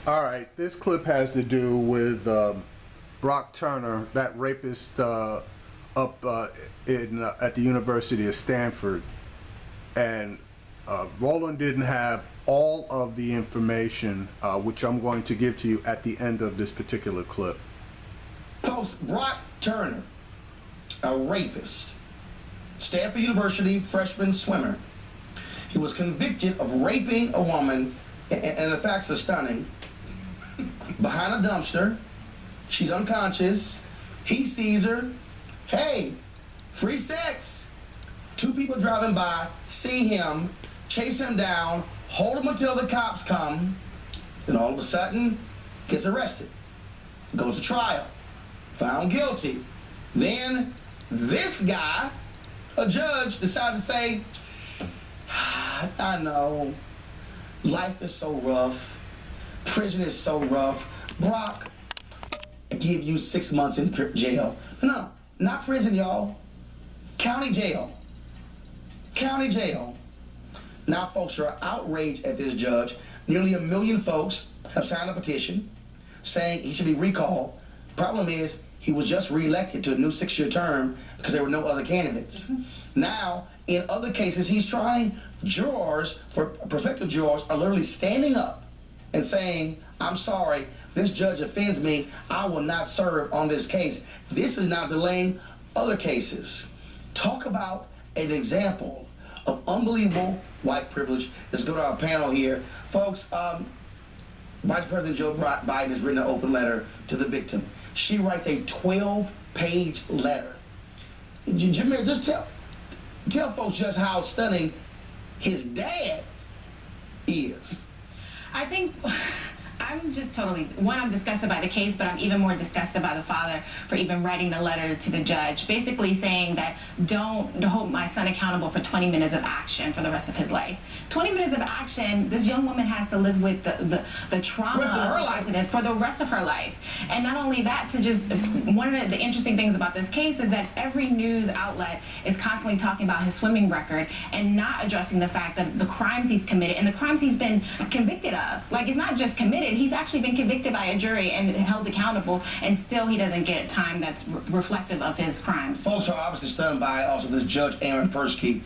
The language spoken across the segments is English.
All right, this clip has to do with Brock Turner, that rapist up at the University of Stanford. And Roland didn't have all of the information, which I'm going to give to you at the end of this particular clip. Folks, Brock Turner, a rapist, Stanford University freshman swimmer. He was convicted of raping a woman, and the facts are stunning, behind a dumpster. She's unconscious. He sees her. Hey, free sex. Two people driving by see him, chase him down, hold him until the cops come, then all of a sudden gets arrested, goes to trial, found guilty. Then this guy, a judge, decides to say, I know, life is so rough, prison is so rough. Brock, I give you 6 months in jail. No, not prison, y'all. County jail. County jail. Now folks are outraged at this judge. Nearly 1 million folks have signed a petition saying he should be recalled. Problem is, he was just reelected to a new 6-year term because there were no other candidates. Now, in other cases, he's trying. Jurors, for prospective jurors, are literally standing up and saying, I'm sorry, this judge offends me, I will not serve on this case. This is now delaying other cases. Talk about an example of unbelievable white privilege. Let's go to our panel here. Folks, Vice President Joe Biden has written an open letter to the victim. She writes a 12-page letter. Jameer, just tell folks just how stunning his dad is. I think I'm just totally, I'm disgusted by the case, but I'm even more disgusted by the father for even writing the letter to the judge, basically saying that don't hold my son accountable for 20 minutes of action for the rest of his life. 20 minutes of action, this young woman has to live with the trauma of the incident for the rest of her life. And not only that, one of the interesting things about this case is that every news outlet is constantly talking about his swimming record and not addressing the fact that the crimes he's committed and the crimes he's been convicted of. Like, it's not just committed, he's actually been convicted by a jury and held accountable, and still he doesn't get time that's reflective of his crimes. Folks are obviously stunned by also this Judge Aaron Persky.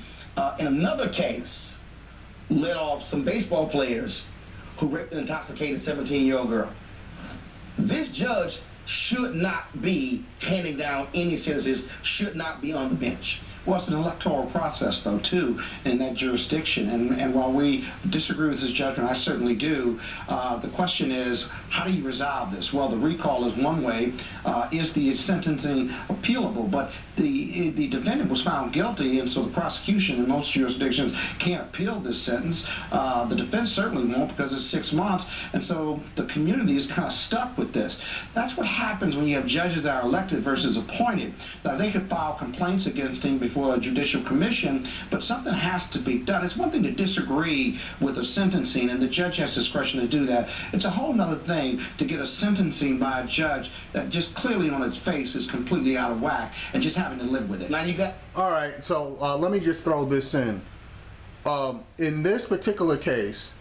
In another case, led off some baseball players who raped an intoxicated 17-year-old girl. This judge should not be handing down any sentences, should not be on the bench. Well, it's an electoral process, though, too, in that jurisdiction. And while we disagree with his judgment, I certainly do, the question is, how do you resolve this? Well, the recall is one way. Is the sentencing appealable? But the defendant was found guilty, and so the prosecution in most jurisdictions can't appeal this sentence. The defense certainly won't, because it's 6 months, and so the community is kind of stuck with this. That's what happens when you have judges that are elected versus appointed. Now, they could file complaints against him before a judicial commission, but something has to be done. It's one thing to disagree with a sentencing, and the judge has discretion to do that. It's a whole other thing to get a sentencing by a judge that just clearly on its face is completely out of whack, and just having to live with it. Now you got... All right, so let me just throw this in. In this particular case,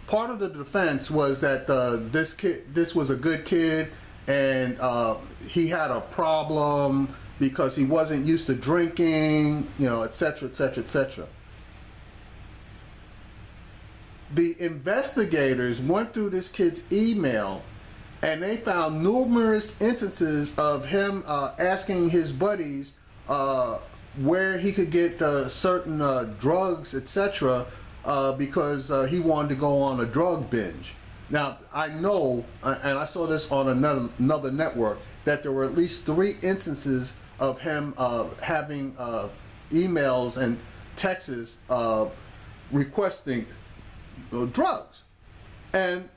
part of the defense was that this was a good kid, and he had a problem because he wasn't used to drinking, you know, etc., etc., etc. The investigators went through this kid's email, and they found numerous instances of him asking his buddies where he could get certain drugs, etc., because he wanted to go on a drug binge. Now, I know, and I saw this on another network, that there were at least 3 instances of him having emails and texts requesting drugs. And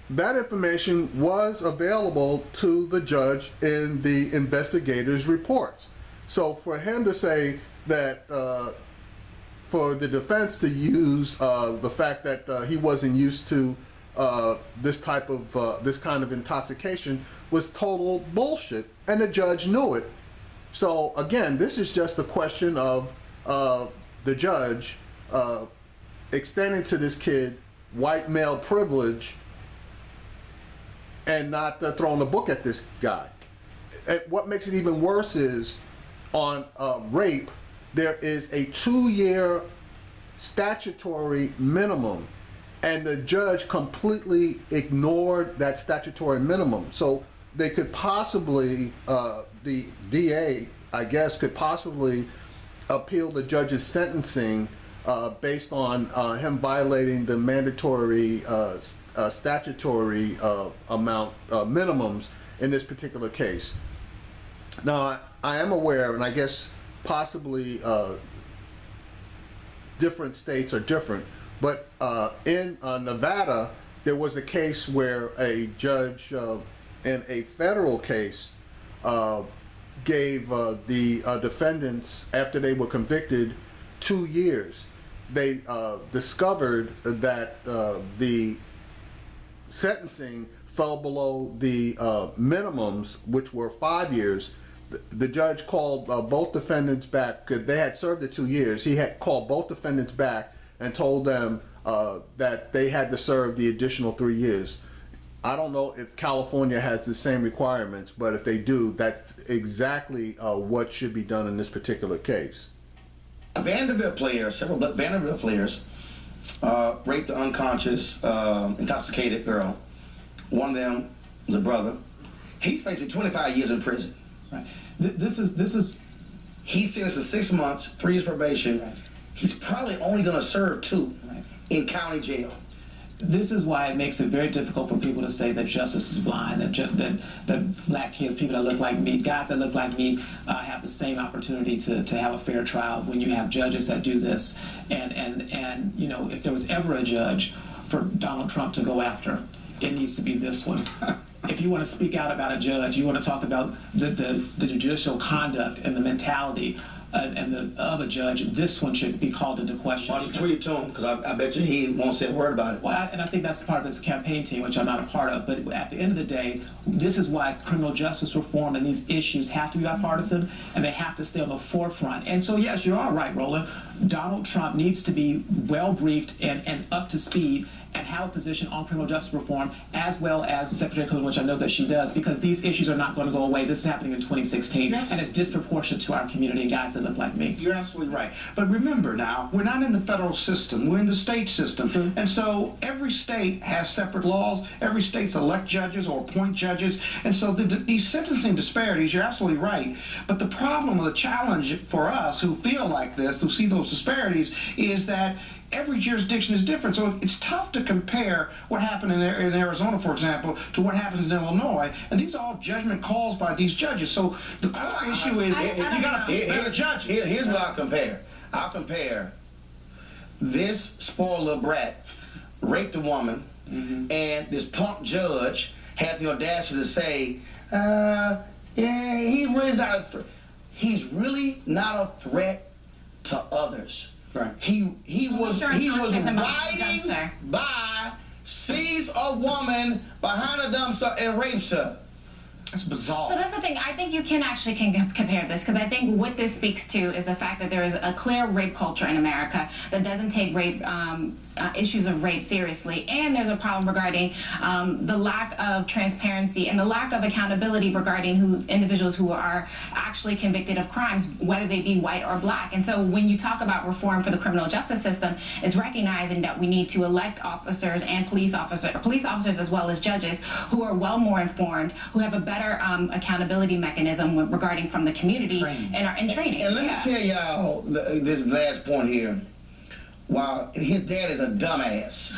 that information was available to the judge in the investigators' reports. So for him to say that, for the defense to use the fact that he wasn't used to this kind of intoxication was total bullshit, and the judge knew it. So again, this is just a question of the judge extending to this kid white male privilege and not throwing a book at this guy. And what makes it even worse is on rape, there is a 2-year statutory minimum, and the judge completely ignored that statutory minimum. So they could possibly, the DA, I guess, could possibly appeal the judge's sentencing based on him violating the mandatory statutory amount minimums in this particular case. Now, I am aware, and I guess possibly different states are different, but in Nevada, there was a case where a judge in a federal case gave the defendants, after they were convicted, 2 years. They discovered that the sentencing fell below the minimums, which were 5 years. The judge called both defendants back. They had served the 2 years. He had called both defendants back and told them that they had to serve the additional 3 years. I don't know if California has the same requirements, but if they do, that's exactly what should be done in this particular case. Vanderbilt players, several Vanderbilt players, raped an unconscious, intoxicated girl. One of them was a brother. He's facing 25 years in prison. Right. This is. He's sentenced to 6 months, 3 years probation. Right. He's probably only going to serve 2 Right. in county jail. This is why it makes it very difficult for people to say that justice is blind, that black kids, people that look like me, guys that look like me, have the same opportunity to have a fair trial when you have judges that do this. And you know, if there was ever a judge for Donald Trump to go after, it needs to be this one. If you want to speak out about a judge, you want to talk about the judicial conduct and the mentality of a judge, this one should be called into question. Why don't you tweet to him? Because I bet you he won't say a word about it. Well, and I think that's part of his campaign team, which I'm not a part of. But at the end of the day, this is why criminal justice reform and these issues have to be bipartisan, and they have to stay on the forefront. And so, yes, you are right, Roland. Donald Trump needs to be well briefed and up to speed and have a position on criminal justice reform, as well as Secretary Clinton, which I know that she does, because these issues are not going to go away. This is happening in 2016, and it's disproportionate to our community and guys that look like me. You're absolutely right. But remember now, we're not in the federal system, we're in the state system. Mm-hmm. And so every state has separate laws, every state's elect judges or appoint judges, and so these sentencing disparities, you're absolutely right. But the problem or the challenge for us who feel like this, who see those disparities, is that every jurisdiction is different, so it's tough to compare what happened in Arizona, for example, to what happens in Illinois. And these are all judgment calls by these judges. So the core issue is you got to better judge. Here's what I'll compare. I'll compare this spoiled brat raped a woman, and this punk judge had the audacity to say, yeah, he's really not a threat to others. Right. He was riding by, sees a woman behind a dumpster and rapes her. That's bizarre. So that's the thing. I think you can actually compare this, because I think what this speaks to is the fact that there is a clear rape culture in America that doesn't take rape issues of rape seriously, and there's a problem regarding the lack of transparency and the lack of accountability regarding individuals who are actually convicted of crimes, whether they be white or black. And so when you talk about reform for the criminal justice system, is recognizing that we need to elect officers and police officers as well as judges who are well more informed, who have a better accountability mechanism regarding from the community and training. And let me tell y'all this last point here. While his dad is a dumbass.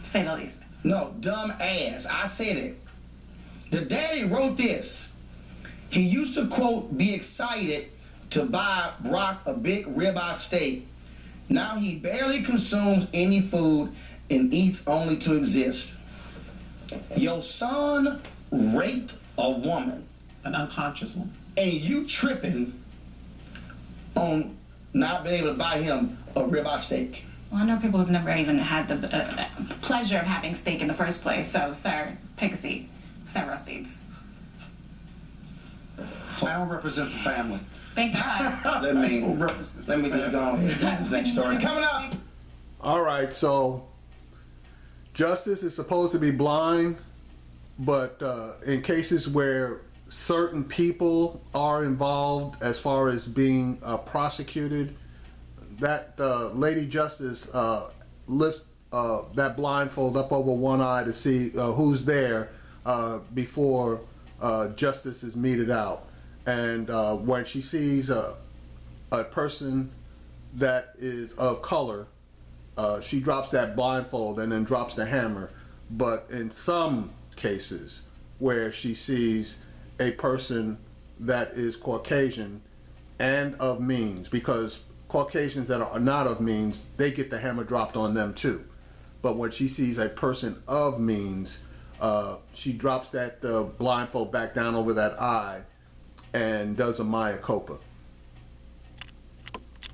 Say the least. No, dumb ass. I said it. The daddy wrote this. He used to, quote, be excited to buy Brock a big ribeye steak. Now he barely consumes any food and eats only to exist. Your son raped a woman. An unconscious one. And you tripping on not being able to buy him a ribeye steak. Well, I know people have never even had the pleasure of having steak in the first place. So, sir, take a seat. Several seats. I don't represent the family. Thank God. let me just go ahead. This next story coming up. All right, so Justice is supposed to be blind, but in cases where certain people are involved as far as being prosecuted, that Lady Justice lifts that blindfold up over one eye to see who's there before justice is meted out. And when she sees a person that is of color, she drops that blindfold and then drops the hammer. But in some cases where she sees a person that is Caucasian and of means, because Caucasians that are not of means, they get the hammer dropped on them too. But when she sees a person of means, she drops that blindfold back down over that eye and does a mea culpa.